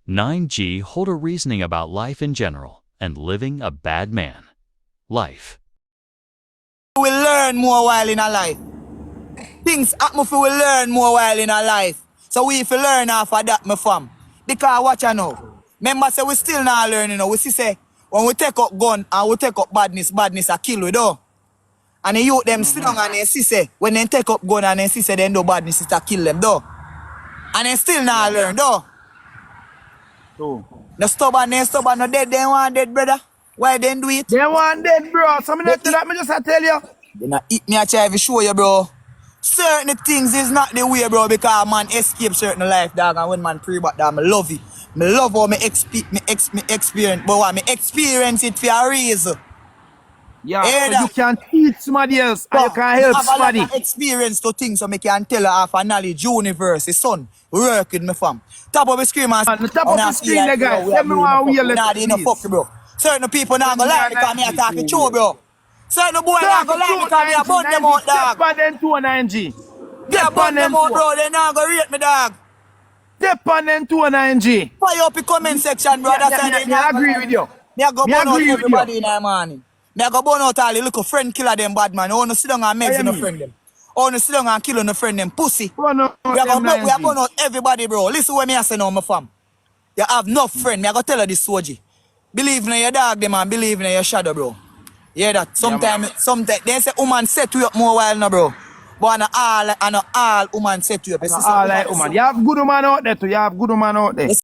9G hold a reasoning about life in general and living a bad man. Life. We learn more while in our life. Things happen for we learn more while in our life. So we have to learn after that, my fam. Because watch I know. Remember say we still not learning, you know. We see say when we take up gun and we take up badness a kill we though. And the youth them sit down and they see say when they take up gun and they see say they do badness is to kill them though. And they still not learn though. No stubborn, no dead, they want dead, brother. Why they do it? They want dead, bro. So me not tell that, me just tell you. They not eat me, I try to show you, bro. Certain things is not the way, bro, because man escape certain life, dog. And when man pray back, dog, I love it. Me love how me experience, but what me experience it for a reason. Yeah, so you can teach somebody else and you can help somebody. I have a lot of experience to things so me can tell her half a knowledge universe, son. Work with me, fam. Top of the screen, man. The top of the screen, the guy. Tell me why we are not in the fuck, bro. Certain people not gonna like because me are talking true, bro. Certain boy not gonna like because me are burn them out, dog. Step on them 2 and 9G. Step on them out, bro. They not gonna rate me, dog. Step on them 2 and 9G. Fire up the comment section, bro. That's why they I agree with you. Me a go burn out everybody in the morning. Me a go burn out all the little friend killer them bad man. I wanna sit down and make no friend them. I wanna sit down and kill no friend them pussy. We are burn out everybody, bro. Listen what me I say now, my fam. You have no friend. Me I go tell her this, Soji. Believe in your dog, them, and believe in your shadow, bro. Yeah, that sometimes they say woman set you up more while now, bro. But I know all woman set you up. All like woman. You have good woman out there too. You have good woman out there.